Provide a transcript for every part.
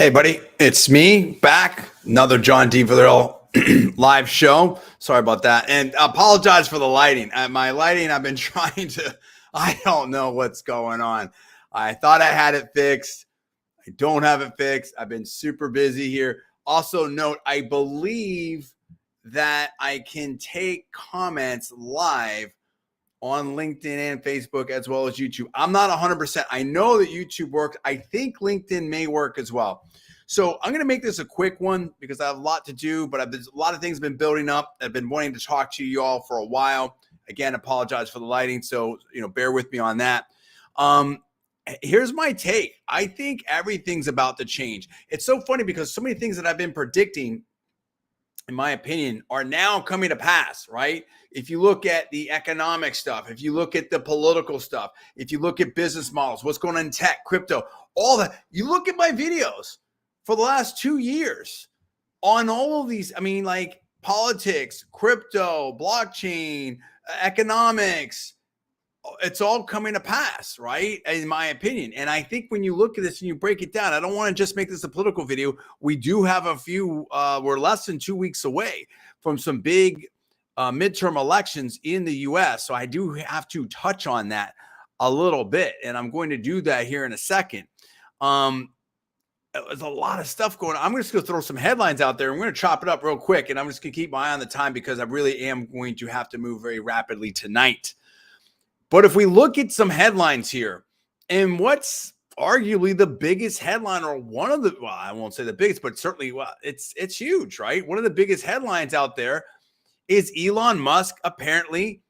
Hey, buddy, it's me back. Another John D. Villarreal live show. Sorry about that. And I apologize for the lighting. My lighting, I've been trying to, I don't know what's going on. I thought I had it fixed. I don't have it fixed. I've been super busy here. Also, note, I believe that I can take comments live on LinkedIn and Facebook as well as YouTube. I'm not 100%. I know that YouTube works. I think LinkedIn may work as well. So I'm going to make this a quick one because I have a lot to do, but a lot of things have been building up. I've been wanting to talk to you all for a while. Again, apologize for the lighting. So, bear with me on that. Here's my take. I think everything's about to change. It's so funny because so many things that I've been predicting, in my opinion, are now coming to pass, right? If you look at the economic stuff, if you look at the political stuff, if you look at business models, what's going on in tech, crypto, all that, you look at my videos for the last 2 years on all of these, like politics, crypto, blockchain, economics, it's all coming to pass, right? In my opinion. And I think when you look at this and you break it down, I don't want to just make this a political video. We do have a few, we're less than 2 weeks away from some big midterm elections in the US. So I do have to touch on that a little bit. And I'm going to do that here in a second. There's a lot of stuff going on. I'm just going to throw some headlines out there. I'm going to chop it up real quick. And I'm just going to keep my eye on the time because I really am going to have to move very rapidly tonight. But if we look at some headlines here, and what's arguably the biggest headline, or one of the, well, I won't say the biggest, but certainly, well, it's huge, right? One of the biggest headlines out there is Elon Musk apparently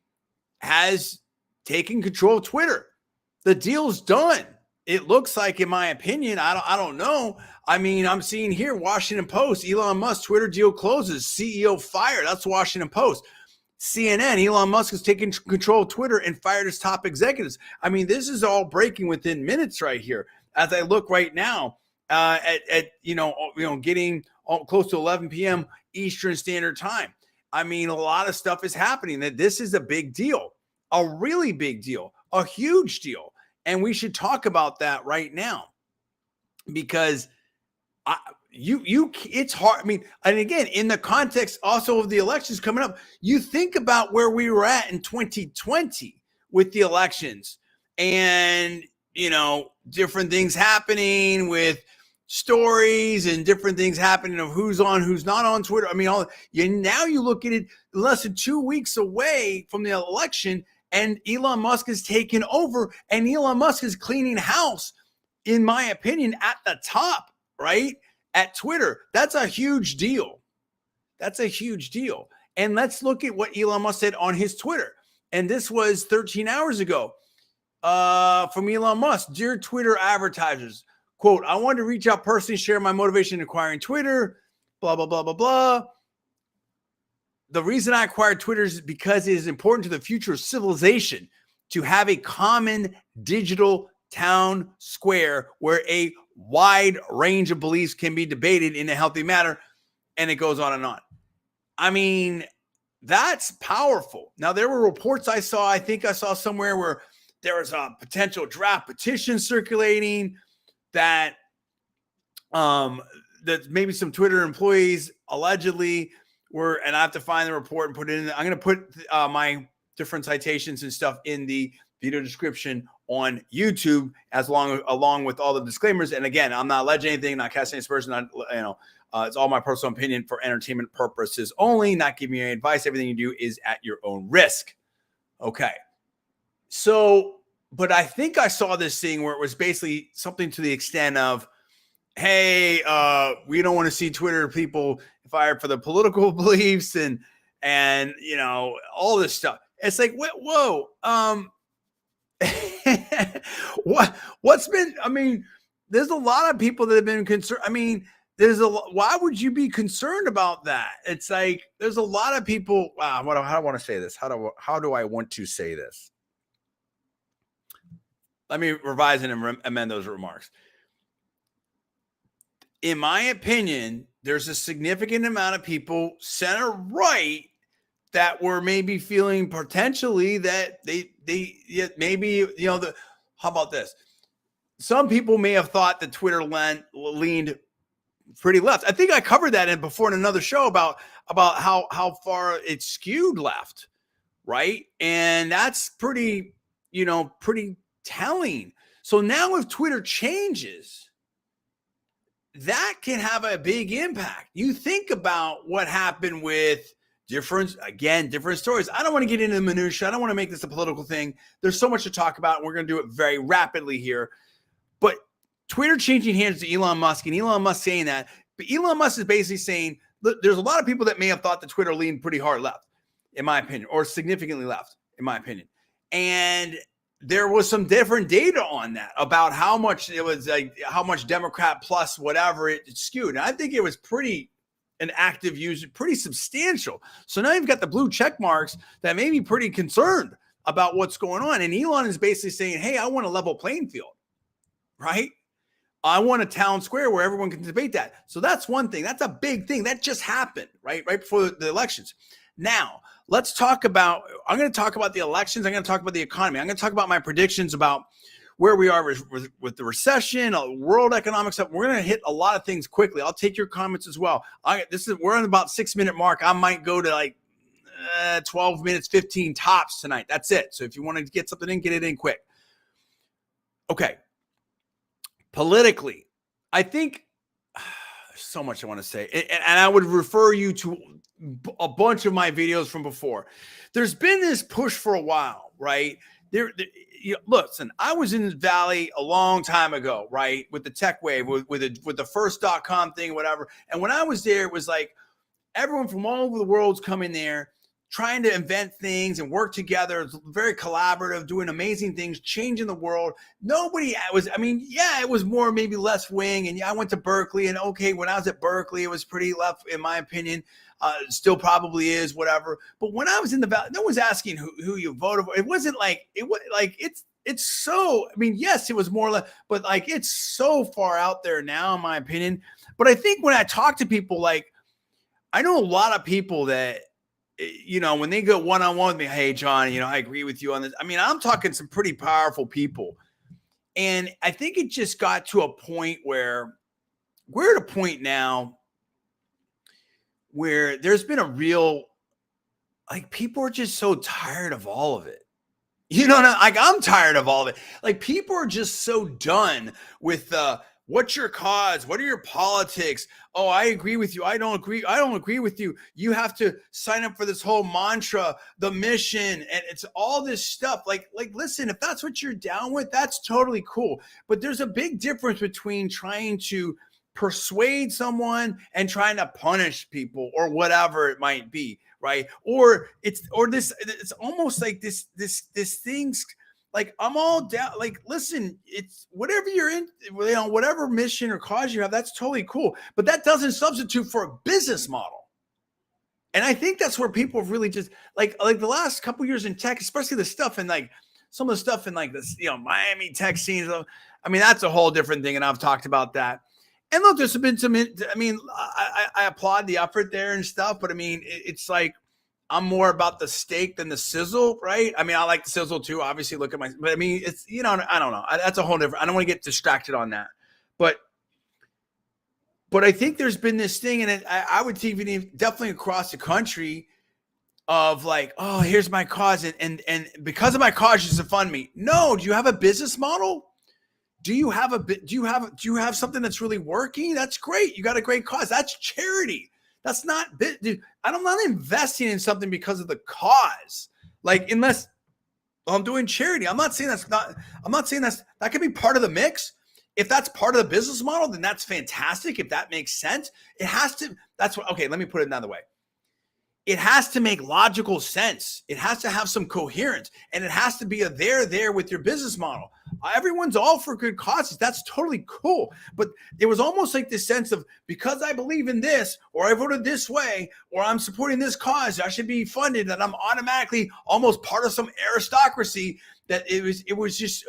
has taken control of Twitter. The deal's done. It looks like, in my opinion, I don't know. I'm seeing here, Washington Post, Elon Musk Twitter deal closes, CEO fired. That's Washington Post. CNN, Elon Musk has taken control of Twitter and fired his top executives. This is all breaking within minutes right here. As I look right now at getting close to 11 p.m. Eastern Standard Time. A lot of stuff is happening. That this is a big deal, a really big deal, a huge deal. And we should talk about that right now because it's hard. And again, in the context also of the elections coming up, you think about where we were at in 2020 with the elections and, different things happening with stories and different things happening of who's on, who's not on Twitter. Now you look at it less than 2 weeks away from the election and Elon Musk is taking over and Elon Musk is cleaning house, in my opinion, at the top, right? At Twitter. That's a huge deal. That's a huge deal. And let's look at what Elon Musk said on his Twitter. And this was 13 hours ago from Elon Musk. Dear Twitter advertisers, quote, I wanted to reach out personally, share my motivation in acquiring Twitter, blah, blah, blah, blah, blah. The reason I acquired Twitter is because it is important to the future of civilization to have a common digital town square where a wide range of beliefs can be debated in a healthy manner. And it goes on and on. That's powerful. Now, there were reports I think I saw somewhere where there was a potential draft petition circulating that maybe some Twitter employees allegedly were, and I have to find the report and put it in. I'm going to put my different citations and stuff in the video description on YouTube, along with all the disclaimers. And again, I'm not alleging anything, not casting aspersions. It's all my personal opinion for entertainment purposes only, not giving you any advice. Everything you do is at your own risk. Okay. So, but I think I saw this thing where it was basically something to the extent of, hey, we don't want to see Twitter people fired for the political beliefs and all this stuff. It's like, whoa. What's been, there's a lot of people that have been concerned. Why would you be concerned about that? It's like, there's a lot of people. Wow. How do I want to say this? How do I want to say this? Let me revise and amend those remarks. In my opinion, there's a significant amount of people center right that were maybe feeling potentially that how about this? Some people may have thought that Twitter leaned pretty left. I think I covered that before in another show about how far it's skewed left, right? And that's pretty telling. So now if Twitter changes, that can have a big impact. You think about what happened with different stories. I don't want to get into the minutia. I don't want to make this a political thing. There's so much to talk about, and we're going to do it very rapidly here. But Twitter changing hands to Elon Musk, and Elon Musk saying that. But Elon Musk is basically saying, look, there's a lot of people that may have thought that Twitter leaned pretty hard left, in my opinion, or significantly left, in my opinion. And there was some different data on that about how much it was, like how much Democrat plus whatever it skewed. And I think it was an active user, pretty substantial. So now you've got the blue check marks that may be pretty concerned about what's going on. And Elon is basically saying, hey, I want a level playing field, right? I want a town square where everyone can debate that. So that's one thing. That's a big thing. That just happened, right before the elections. Now, I'm going to talk about the elections. I'm going to talk about the economy. I'm going to talk about my predictions about where we are with the recession, world economic stuff. We're going to hit a lot of things quickly. I'll take your comments as well. We're on about 6-minute mark. I might go to like 12 minutes, 15 tops tonight. That's it. So if you want to get something in, get it in quick. Okay. Politically, I think there's so much I want to say. And I would refer you to a bunch of my videos from before. There's been this push for a while, right? Listen, I was in the Valley a long time ago, right? With the tech wave, with the first .com thing, whatever. And when I was there, it was like everyone from all over the world's coming there, trying to invent things and work together. It's very collaborative, doing amazing things, changing the world. It was more, maybe less wing. And yeah, I went to Berkeley, and okay, when I was at Berkeley, it was pretty left, in my opinion. Still probably is, whatever. But when I was in the Valley, no one's asking who you voted for. It wasn't like, it's so, yes, it was more like, but like, it's so far out there now, in my opinion. But I think when I talk to people, like, I know a lot of people that, when they go one-on-one with me, hey, John, I agree with you on this. I'm talking some pretty powerful people. And I think it just got to a point where we're at a point now where there's been a real, like, people are just so tired of all of it. I'm tired of all of it. Like, people are just so done with what's your cause? What are your politics? Oh, I agree with you. I don't agree with you. You have to sign up for this whole mantra, the mission, and it's all this stuff. Like, listen, if that's what you're down with, that's totally cool. But there's a big difference between trying to persuade someone and trying to punish people or whatever it might be, right? It's almost like this thing's like, I'm all down. Like, listen, it's whatever you're in, whatever mission or cause you have, that's totally cool. But that doesn't substitute for a business model. And I think that's where people have really just like the last couple of years in tech, especially the stuff and like some of the stuff in like this, Miami tech scenes. That's a whole different thing. And I've talked about that. And look, there's been some, I applaud the effort there and stuff, but it's like, I'm more about the steak than the sizzle, right? I like the sizzle too, obviously. Look at but it's, I don't know. That's a whole different, I don't want to get distracted on that. But I think there's been this thing, and I would even definitely across the country of like, oh, here's my cause. And because of my cause, you should fund me. No, do you have a business model? Do you have something that's really working? That's great. You got a great cause. That's charity. That's not, dude, I'm not investing in something because of the cause. Like, unless I'm doing charity, I'm not saying that could be part of the mix. If that's part of the business model, then that's fantastic. If that makes sense, it has to, okay, let me put it another way. It has to make logical sense. It has to have some coherence, and it has to be there with your business model. Everyone's all for good causes. That's totally cool. But it was almost like this sense of, because I believe in this, or I voted this way, or I'm supporting this cause, I should be funded, and I'm automatically almost part of some aristocracy that it was just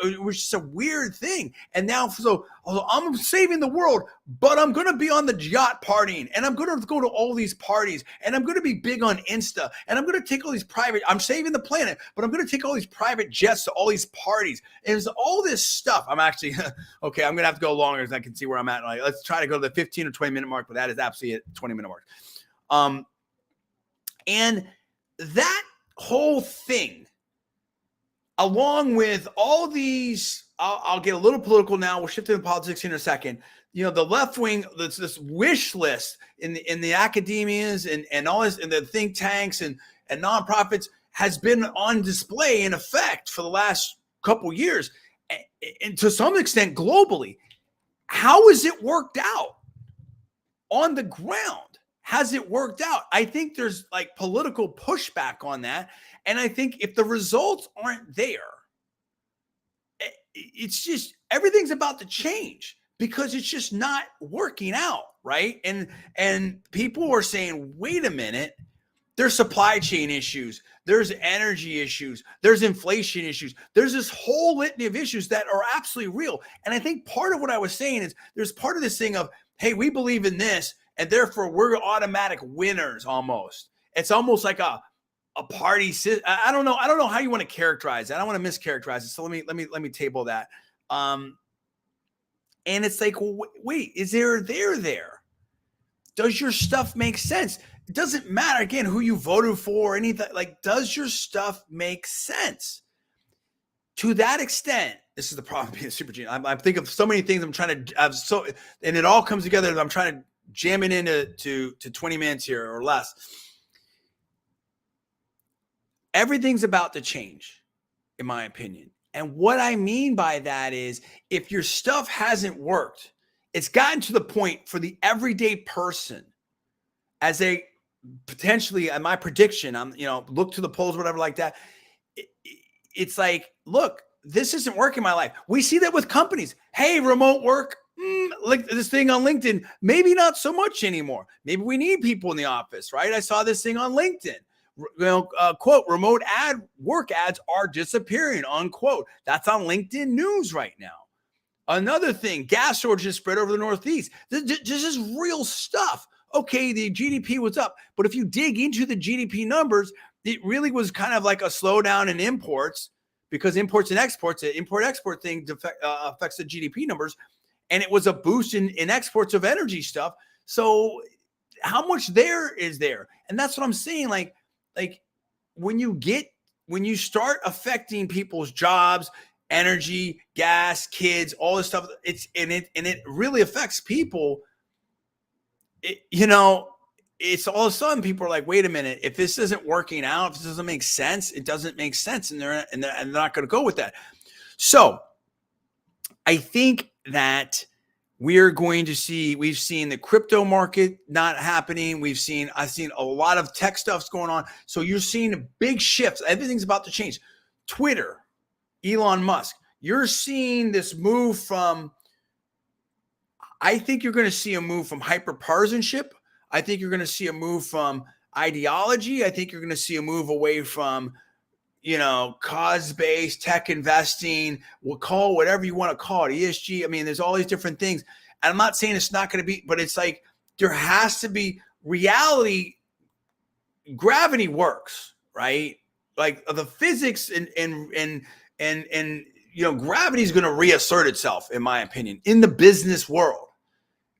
a weird thing. And now, so I'm saving the world, but I'm going to be on the yacht partying, and I'm going to go to all these parties, and I'm going to be big on Insta, and I'm going to take all these I'm saving the planet, but I'm going to take all these private jets to all these parties. And there's all this stuff. I'm actually, okay, I'm going to have to go longer because I can see where I'm at. Like, let's try to go to the 15 or 20 minute mark, but that is absolutely a 20-minute mark. And that whole thing, along with all these, I'll get a little political now. We'll shift into politics in a second. You know, the left wing, this wish list in the academias and all this, and the think tanks and nonprofits has been on display in effect for the last couple years, and to some extent globally. How has it worked out on the ground? Has it worked out? I think there's like political pushback on that. And I think if the results aren't there, it's just everything's about to change because it's just not working out, right? And people are saying, wait a minute, there's supply chain issues, there's energy issues, there's inflation issues, there's this whole litany of issues that are absolutely real. And I think part of what I was saying is there's part of this thing of, hey, we believe in this, and therefore we're automatic winners almost. It's almost like a party. I don't know how you want to characterize it. I don't want to mischaracterize it. So let me table that. And it's like, well, wait, is there there? Does your stuff make sense? It doesn't matter, again, who you voted for or anything. Like, does your stuff make sense? To that extent, this is the problem being a super genius. I'm thinking of so many things I'm trying to have, and it all comes together. I'm trying to jam it into 20 minutes here or less. Everything's about to change, in my opinion. And what I mean by that is if your stuff hasn't worked, it's gotten to the point for the everyday person as a potentially, and my prediction, look to the polls, whatever like that. It's like, look, this isn't working in my life. We see that with companies. Hey, remote work, like this thing on LinkedIn, maybe not so much anymore. Maybe we need people in the office, right? I saw this thing on LinkedIn. Quote, remote work ads are disappearing, unquote. That's on LinkedIn News right now. Another thing, gas shortages spread over the Northeast. This is real stuff. Okay, the GDP was up, but if you dig into the GDP numbers, it really was kind of like a slowdown in imports because imports and exports, the import-export thing affects the GDP numbers, and it was a boost in exports of energy stuff. So how much there is there? And that's what I'm saying, like when you start affecting people's jobs, energy, gas, kids, all this stuff, it really affects people. It's all of a sudden people are like, wait a minute, if this isn't working out, if this doesn't make sense, it doesn't make sense, and they're not going to go with that. So I think that we're going to see, we've seen the crypto market not happening. I've seen a lot of tech stuff's going on. So you're seeing big shifts. Everything's about to change. Twitter, Elon Musk, you're seeing this move from, I think you're going to see a move from hyperpartisanship. I think you're going to see a move from ideology. I think you're going to see a move away from, cause-based tech investing. We'll call it whatever you want to call it, ESG. I mean, there's all these different things. And I'm not saying it's not going to be, but it's like there has to be reality. Gravity works, right? Like the physics and gravity is going to reassert itself, in my opinion, in the business world.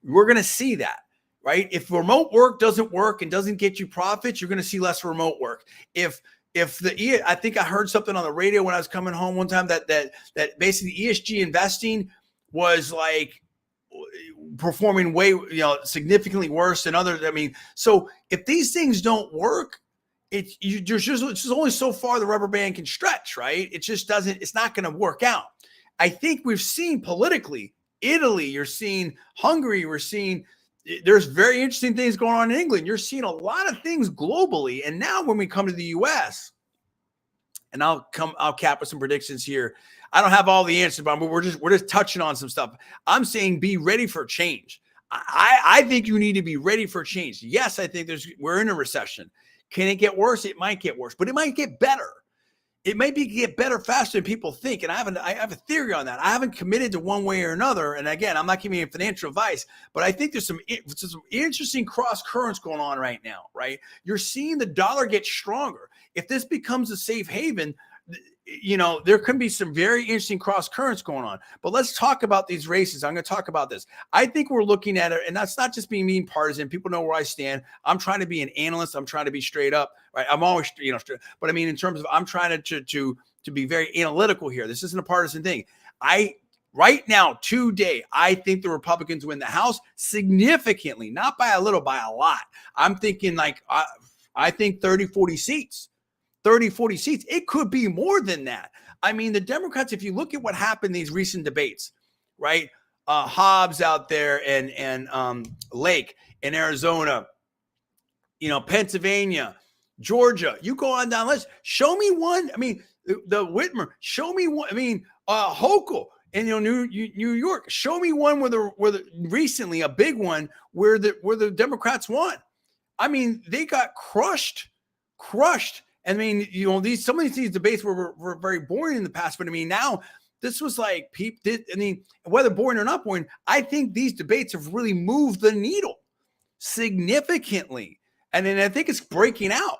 We're going to see that, right? If remote work doesn't work and doesn't get you profits, you're going to see less remote work. I think I heard something on the radio when I was coming home one time that basically ESG investing was like performing way, significantly worse than others. I mean, so if these things don't work, it's just only so far the rubber band can stretch, right? It's not going to work out. I think we've seen politically, Italy, you're seeing Hungary, there's very interesting things going on in England. You're seeing a lot of things globally. And now when we come to the US, and I'll cap with some predictions here. I don't have all the answers, but we're just touching on some stuff. I'm saying be ready for change. I think you need to be ready for change. Yes, I think we're in a recession. Can it get worse? It might get worse, but it might get better. it may be get better faster than people think. And I have a theory on that. I haven't committed to one way or another. And again, I'm not giving you financial advice, but I think there's some interesting cross currents going on right now, right? You're seeing the dollar get stronger. If this becomes a safe haven, there can be some very interesting cross currents going on. But let's talk about these races. I'm going to talk about this. I think we're looking at it, and that's not just being partisan. People know where I stand. I'm trying to be an analyst. I'm trying to be straight up, right? I'm always, straight. But I mean, in terms of, I'm trying to be very analytical here. This isn't a partisan thing. Right now, today, I think the Republicans win the House significantly, not by a little, by a lot. I'm thinking I think 30, 40 seats. 30, 40 seats. It could be more than that. I mean, the Democrats, if you look at what happened in these recent debates, right? Hobbs out there and Lake in Arizona, Pennsylvania, Georgia, you go on down the list. Show me one. I mean, the Whitmer, show me one. I mean, Hochul in New York, show me one where the recently a big one where the Democrats won. I mean, they got crushed. And I mean, some of these debates were very boring in the past, but I mean, now this was like whether boring or not boring, I think these debates have really moved the needle significantly. And then I think it's breaking out.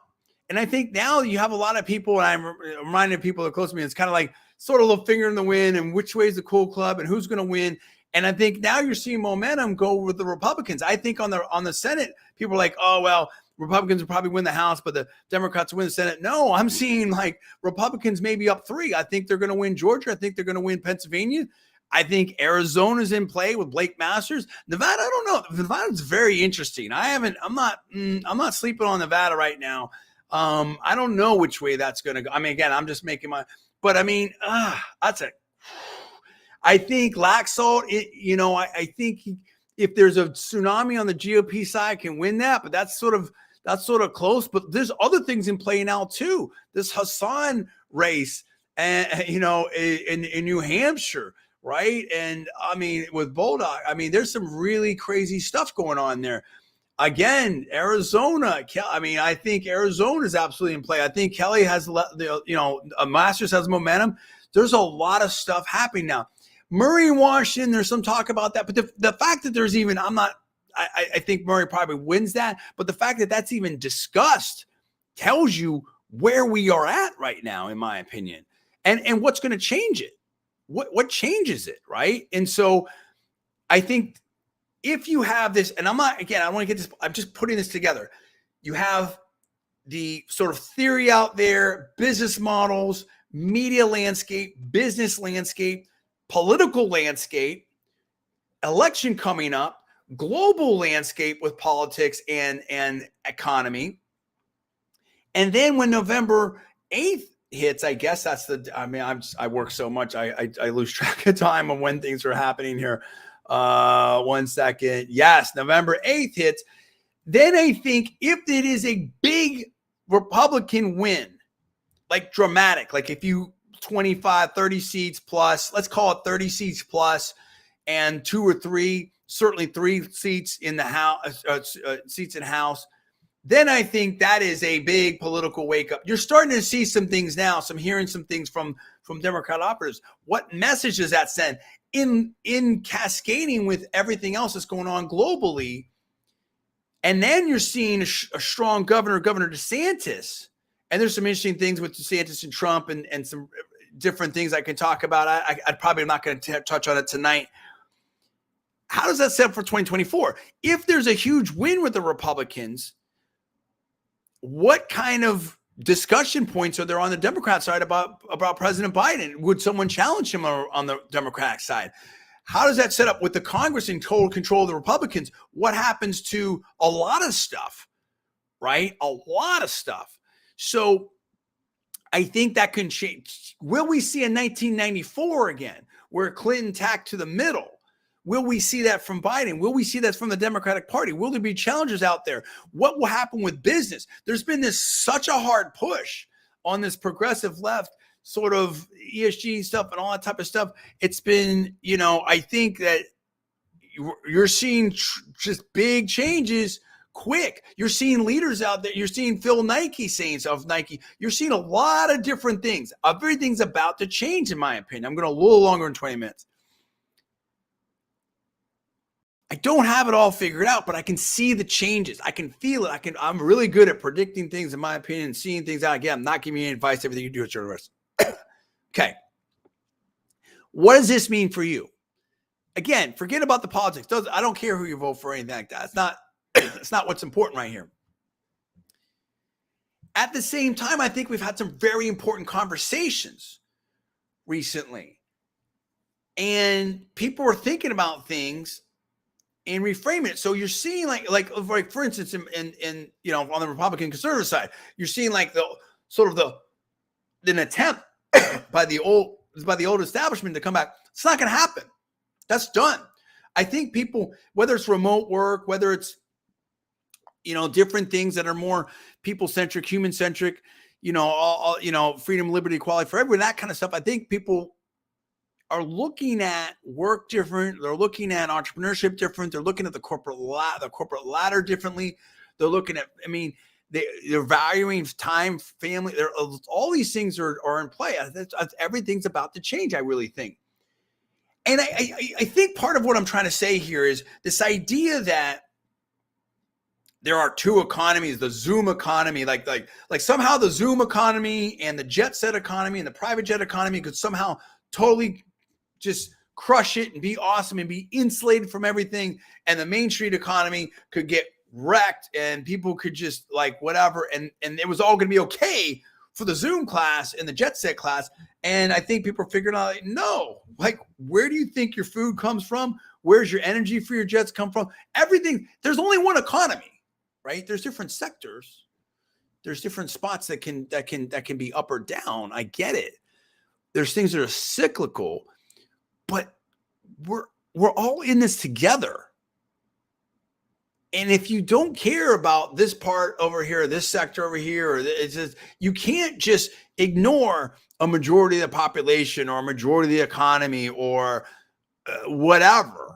And I think now you have a lot of people, and I'm reminding people that are close to me, it's kind of like sort of a little finger in the wind and which way is the cool club and who's going to win. And I think now you're seeing momentum go with the Republicans. I think on the Senate, people are like, oh, well, Republicans will probably win the House, but the Democrats will win the Senate. No, I'm seeing like Republicans maybe up 3. I think they're going to win Georgia. I think they're going to win Pennsylvania. I think Arizona's in play with Blake Masters. Nevada, I don't know. Nevada's very interesting. I'm not sleeping on Nevada right now. I don't know which way that's going to go. I mean, again, I'm just making but I mean, I think Laxalt, I think if there's a tsunami on the GOP side, can win that, but that's sort of close. But there's other things in play now too. This Hassan race, and in New Hampshire, right? And I mean, with Bulldog, I mean, there's some really crazy stuff going on there. Again, Arizona. I mean, I think Arizona is absolutely in play. I think Kelly has, Masters has momentum. There's a lot of stuff happening now. Murray and Washington, there's some talk about that. But the fact that there's even, I think Murray probably wins that. But the fact that that's even discussed tells you where we are at right now, in my opinion. And what's going to change it. What changes it, right? And so I think if you have this, and I want to get this, I'm just putting this together. You have the sort of theory out there, business models, media landscape, business landscape, political landscape, election coming up, global landscape with politics and economy. And then when November 8th hits, I guess that's I work so much, I lose track of time on when things are happening here. 1 second. Yes, November 8th hits. Then I think if it is a big Republican win, like dramatic, like if you 25, 30 seats plus, let's call it 30 seats plus, and 2 or 3, certainly 3 seats in the House, seats in House, then I think that is a big political wake up. You're starting to see some things now, hearing some things from Democrat operatives. What message does that send? In cascading with everything else that's going on globally. And then you're seeing a strong Governor DeSantis. And there's some interesting things with DeSantis and Trump and some different things I can talk about. I probably am not going to touch on it tonight. How does that set up for 2024? If there's a huge win with the Republicans, what kind of discussion points are there on the Democrat side about President Biden? Would someone challenge him on the Democratic side? How does that set up with the Congress in total control of the Republicans? What happens to a lot of stuff, right? A lot of stuff. So I think that can change. Will we see a 1994 again, where Clinton tacked to the middle? Will we see that from Biden? Will we see that from the Democratic Party? Will there be challenges out there? What will happen with business? There's been such a hard push on this progressive left sort of ESG stuff and all that type of stuff. It's been, I think that you're seeing just big changes quick. You're seeing leaders out there. You're seeing Phil Nike saying stuff of Nike. You're seeing a lot of different things. Everything's about to change, in my opinion. I'm going a little longer than 20 minutes. I don't have it all figured out, but I can see the changes. I can feel it. I'm really good at predicting things, in my opinion, and seeing things out. Again, I'm not giving you any advice. Everything you do is your risk. Okay. What does this mean for you? Again, forget about the politics. I don't care who you vote for or anything like that. It's not what's important right here. At the same time, I think we've had some very important conversations recently. And people are thinking about things and reframing it. So you're seeing like for instance, in on the Republican conservative side, you're seeing like an attempt by the old establishment to come back. It's not going to happen. That's done. I think people, whether it's remote work, whether it's different things that are more people-centric, human-centric, freedom, liberty, equality for everyone, that kind of stuff. I think people are looking at work different. They're looking at entrepreneurship different. They're looking at the corporate ladder differently. They're looking at, they're valuing time, family. All these things are in play. Everything's about to change, I really think. And I think part of what I'm trying to say here is this idea that there are two economies, the Zoom economy, like somehow the Zoom economy and the jet set economy and the private jet economy could somehow totally just crush it and be awesome and be insulated from everything. And the Main Street economy could get wrecked and people could just whatever. And it was all going to be okay for the Zoom class and the jet set class. And I think people are figuring out, no, where do you think your food comes from? Where's your energy for your jets come from? Everything. There's only one economy, right? There's different sectors. There's different spots that can be up or down. I get it. There's things that are cyclical, but we're all in this together. And if you don't care about this part over here, this sector over here, it's just, you can't just ignore a majority of the population or a majority of the economy or whatever,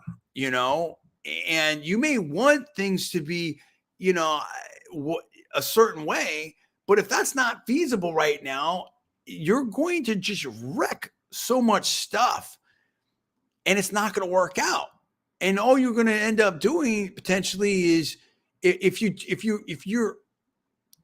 and you may want things to be, a certain way, but if that's not feasible right now, you're going to just wreck so much stuff and it's not going to work out. And all you're going to end up doing potentially is if you're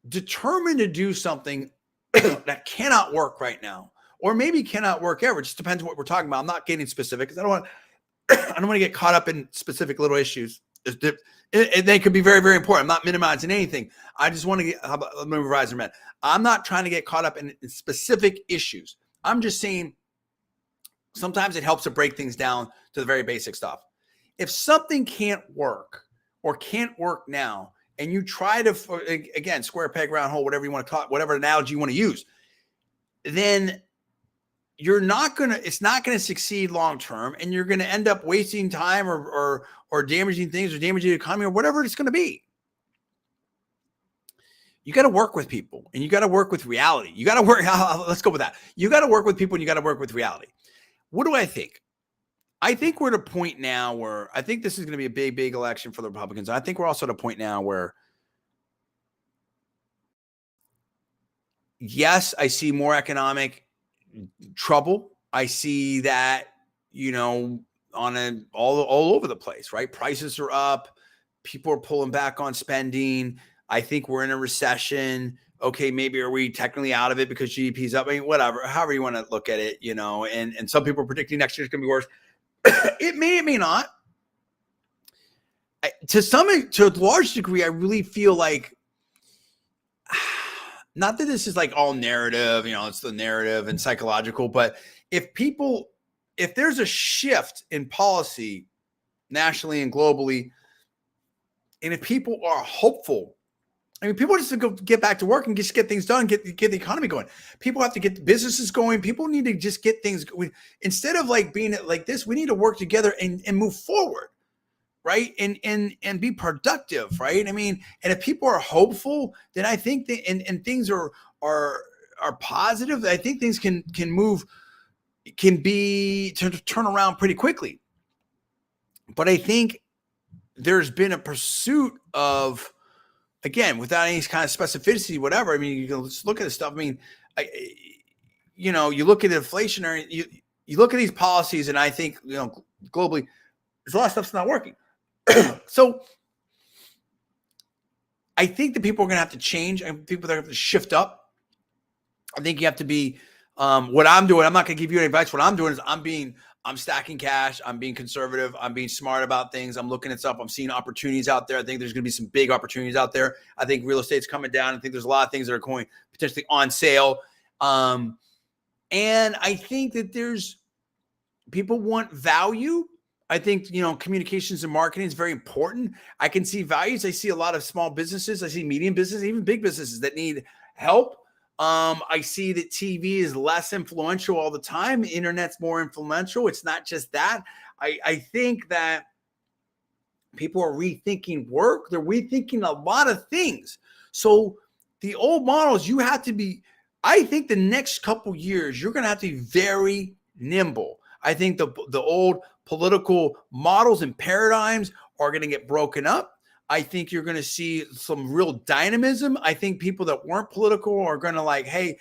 determined to do something that cannot work right now, or maybe cannot work ever, it just depends on what we're talking about. I'm not getting specific because I don't want to get caught up in specific little issues. They could be very, very important. I'm not minimizing anything. I just want to get, let me revise a I'm not trying to get caught up in specific issues. I'm just saying sometimes it helps to break things down to the very basic stuff. If something can't work or can't work now, and you try to, again, square peg, round hole, whatever you want to call it, whatever analogy you want to use, then it's not going to succeed long-term, and you're going to end up wasting time or damaging things or damaging the economy or whatever it's going to be. You got to work with people and you got to work with reality. You got to work. Let's go with that. You got to work with people and you got to work with reality. What do I think? I think we're at a point now where I think this is going to be a big, big election for the Republicans. I think we're also at a point now where, yes, I see more economic trouble. I see that, all over the place, right? Prices are up. People are pulling back on spending. I think we're in a recession. Okay, maybe are we technically out of it because GDP is up? Whatever, however you want to look at it, and some people are predicting next year is going to be worse. It may not. To a large degree, I really feel like, not that this is all narrative, it's the narrative and psychological, but if there's a shift in policy nationally and globally, and if people are hopeful, people just to go get back to work and just get things done, get the economy going. People have to get the businesses going. People need to just get things going. Instead of being like this, we need to work together and move forward, right? And be productive, right? And if people are hopeful, then I think that and things are positive, I think things can turn around pretty quickly. But I think there's been a pursuit of again, without any kind of specificity, whatever. I mean, you can just look at this stuff. I mean, you look at inflationary, you look at these policies, and I think, globally, there's a lot of stuff's not working. So I think that people are going to have to change, and people are going to have to shift up. I think you have to be, what I'm doing, I'm not going to give you any advice. What I'm doing is I'm stacking cash. I'm being conservative. I'm being smart about things. I'm looking at stuff. I'm seeing opportunities out there. I think there's going to be some big opportunities out there. I think real estate's coming down. I think there's a lot of things that are going potentially on sale. And I think that people want value. I think, communications and marketing is very important. I can see values. I see a lot of small businesses. I see medium businesses, even big businesses that need help. I see that TV is less influential all the time. Internet's more influential. It's not just that. I think that people are rethinking work. They're rethinking a lot of things. So the old models, I think the next couple years, you're going to have to be very nimble. I think the old political models and paradigms are going to get broken up. I think you're going to see some real dynamism. I think people that weren't political are going to hey,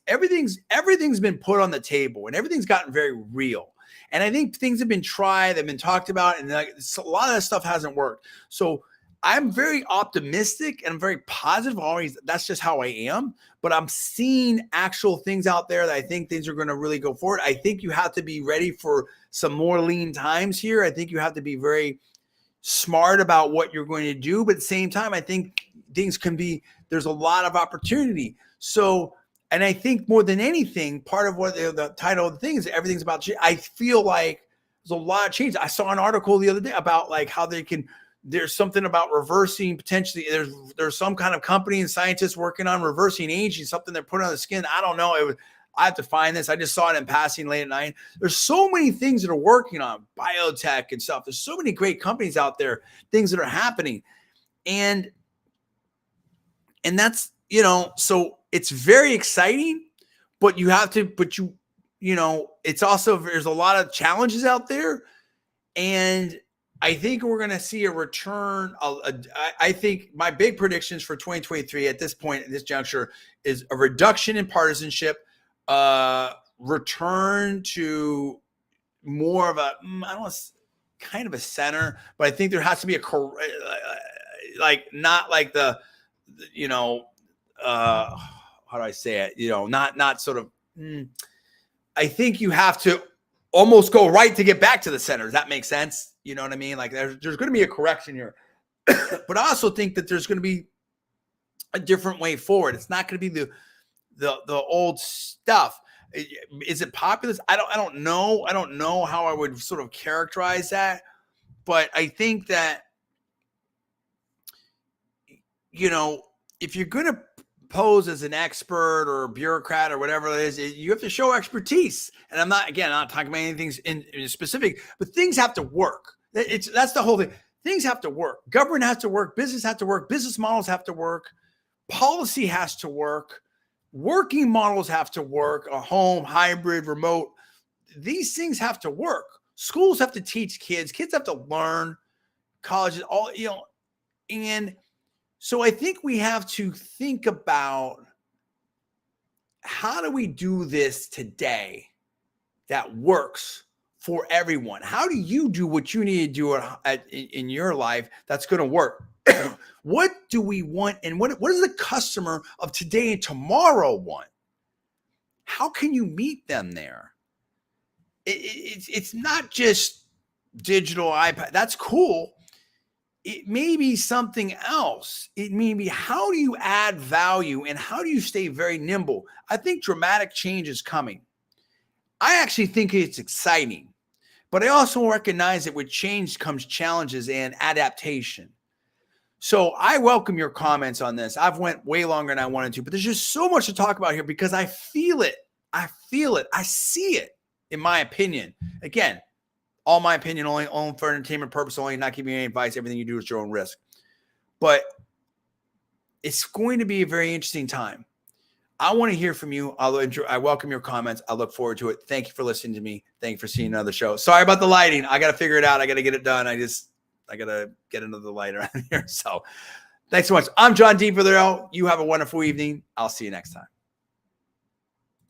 everything's been put on the table and everything's gotten very real. And I think things have been tried, they've been talked about, and a lot of that stuff hasn't worked. So I'm very optimistic and I'm very positive. Always, that's just how I am. But I'm seeing actual things out there that I think things are going to really go forward. I think you have to be ready for some more lean times here. I think you have to be very smart about what you're going to do. But at the same time, I think there's a lot of opportunity. So, and I think more than anything, part of what the title of the thing is, everything's about change. I feel like there's a lot of change. I saw an article the other day about how there's something about reversing potentially. There's some kind of company and scientists working on reversing aging, something they're putting on the skin. I don't know. I have to find this. I just saw it in passing late at night. There's so many things that are working on biotech and stuff. There's so many great companies out there, things that are happening. And that's, so it's very exciting, but it's also, there's a lot of challenges out there. And I think we're going to see a return. I think my big predictions for 2023 at this point, at this juncture, is a reduction in partisanship, return to more of a, I don't know, kind of a center, but I think there has to be not like the, how do I say it? Not sort of, I think you have to almost go right to get back to the center. Does that make sense? You know what I mean? There's going to be a correction here, but I also think that there's going to be a different way forward. It's not going to be the old stuff. Is it populist? I don't know. I don't know how I would sort of characterize that, but I think that, if you're going to pose as an expert or a bureaucrat or whatever it is, you have to show expertise. And I'm not talking about anything in specific, but things have to work. That's the whole thing. Things have to work. Government has to work. Business has to work. Business models have to work. Policy has to work. Working models have to work. A home, hybrid, remote. These things have to work. Schools have to teach kids. Kids have to learn. Colleges, and so I think we have to think about, how do we do this today that works for everyone? How do you do what you need to do in your life that's going to work? What do we want, and what does the customer of today and tomorrow want? How can you meet them there? It's not just digital iPad. That's cool. It may be something else. It may be, how do you add value and how do you stay very nimble? I think dramatic change is coming. I actually think it's exciting, but I also recognize that with change comes challenges and adaptation. So I welcome your comments on this. I've went way longer than I wanted to, but there's just so much to talk about here because I feel it. I see it, in my opinion. Again, all my opinion, only for entertainment purpose, only, not giving you any advice. Everything you do is your own risk. But it's going to be a very interesting time. I want to hear from you. I welcome your comments. I look forward to it. Thank you for listening to me. Thank you for seeing another show. Sorry about the lighting. I got to figure it out. I got to get it done. I got to get another light around here. So Thanks so much. I'm John D. You have a wonderful evening. I'll see you next time.